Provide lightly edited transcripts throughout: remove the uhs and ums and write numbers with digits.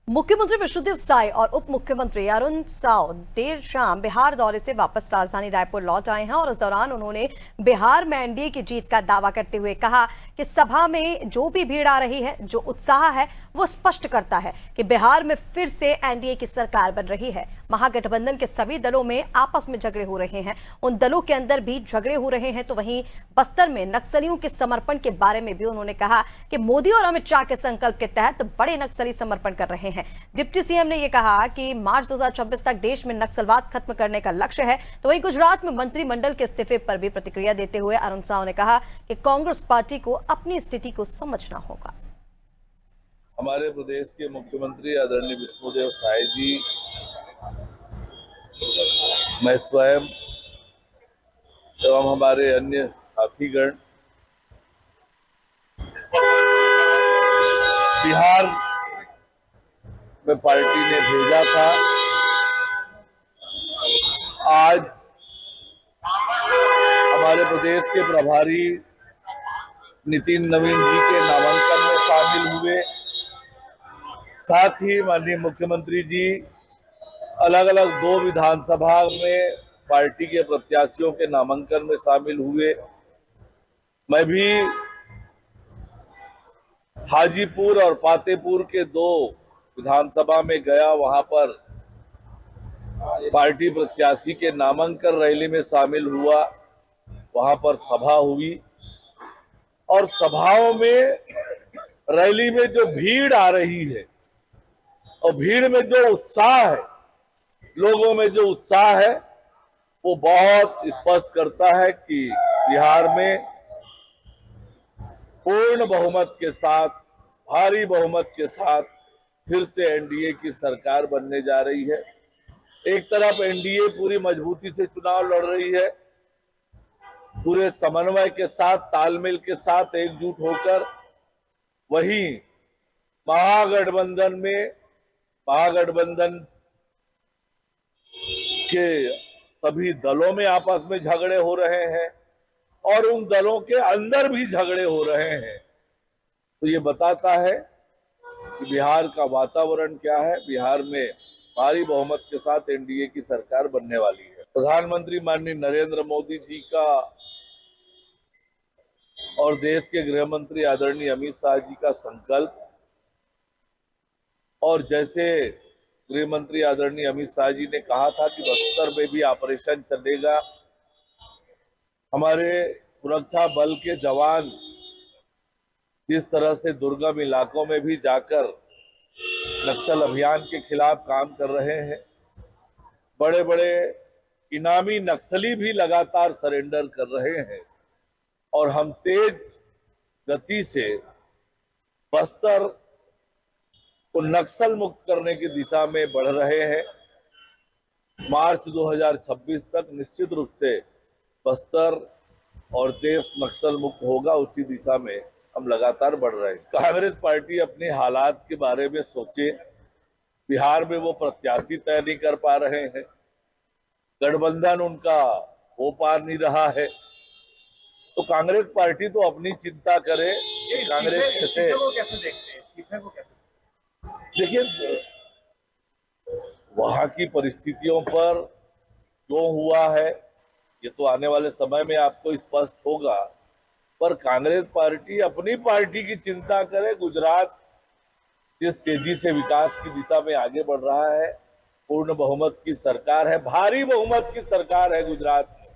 मुख्यमंत्री विष्णुदेव साय और उप मुख्यमंत्री अरुण साव देर शाम बिहार दौरे से वापस राजधानी रायपुर लौट आए हैं और इस दौरान उन्होंने बिहार में एनडीए की जीत का दावा करते हुए कहा कि सभा में जो भी भीड़ आ रही है, जो उत्साह है, वो स्पष्ट करता है कि बिहार में फिर से एनडीए की सरकार बन रही है। महागठबंधन के सभी दलों में आपस में झगड़े हो रहे हैं, उन दलों के अंदर भी झगड़े हो रहे हैं। तो वहीं बस्तर में नक्सलियों के समर्पण के बारे में भी उन्होंने कहा कि मोदी और अमित शाह के संकल्प के तहत बड़े नक्सली समर्पण कर रहे हैं। डिप्टी सीएम ने यह कहा कि मार्च 2026 तक देश में नक्सलवाद खत्म करने का लक्ष्य है। तो वहीं गुजरात में मंत्रिमंडल के इस्तीफे पर भी प्रतिक्रिया देते हुए अरुण साव ने कहा कि कांग्रेस पार्टी को अपनी स्थिति को समझना होगा। हमारे प्रदेश के मुख्यमंत्री आदरणीय विष्णुदेव साय जी, मैं स्वयं एवं हमारे अन्य साथीगण बिहार में पार्टी ने भेजा था। आज हमारे प्रदेश के प्रभारी नितिन नवीन जी के नामांकन में शामिल हुए। साथ ही माननीय मुख्यमंत्री जी अलग अलग 2 विधानसभा में पार्टी के प्रत्याशियों के नामांकन में शामिल हुए। मैं भी हाजीपुर और पातेपुर के 2 विधानसभा में गया, वहां पर पार्टी प्रत्याशी के नामांकन रैली में शामिल हुआ। वहां पर सभा हुई और सभाओं में, रैली में जो भीड़ आ रही है और भीड़ में जो उत्साह है, लोगों में जो उत्साह है, वो बहुत स्पष्ट करता है कि बिहार में पूर्ण बहुमत के साथ, भारी बहुमत के साथ फिर से एनडीए की सरकार बनने जा रही है। एक तरफ एनडीए पूरी मजबूती से चुनाव लड़ रही है, पूरे समन्वय के साथ, तालमेल के साथ, एकजुट होकर। वहीं महागठबंधन के सभी दलों में आपस में झगड़े हो रहे हैं और उन दलों के अंदर भी झगड़े हो रहे हैं। तो ये बताता है कि बिहार का वातावरण क्या है। बिहार में भारी बहुमत के साथ एनडीए की सरकार बनने वाली है। प्रधानमंत्री माननीय नरेंद्र मोदी जी का और देश के गृह मंत्री आदरणीय अमित शाह जी का संकल्प, और जैसे गृह मंत्री आदरणीय अमित शाह जी ने कहा था कि बस्तर में भी ऑपरेशन चलेगा, हमारे सुरक्षा बल के जवान जिस तरह से दुर्गम इलाकों में भी जाकर नक्सल अभियान के खिलाफ काम कर रहे हैं, बड़े बड़े इनामी नक्सली भी लगातार सरेंडर कर रहे हैं और हम तेज गति से बस्तर को नक्सल मुक्त करने की दिशा में बढ़ रहे हैं। मार्च 2026 तक निश्चित रूप से बस्तर और देश नक्सल मुक्त होगा, उसी दिशा में हम लगातार बढ़ रहे हैं। कांग्रेस पार्टी अपने हालात के बारे में सोचे। बिहार में वो प्रत्याशी तय नहीं कर पा रहे हैं, गठबंधन उनका हो पा नहीं रहा है। तो कांग्रेस पार्टी तो अपनी चिंता करे। कांग्रेस कैसे देखिए, वहां की परिस्थितियों पर जो हुआ है ये तो आने वाले समय में आपको स्पष्ट होगा, पर कांग्रेस पार्टी अपनी पार्टी की चिंता करे। गुजरात जिस तेजी से विकास की दिशा में आगे बढ़ रहा है, पूर्ण बहुमत की सरकार है, भारी बहुमत की सरकार है गुजरात में।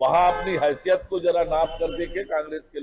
वहां अपनी हैसियत को जरा नाप कर देखे कांग्रेस के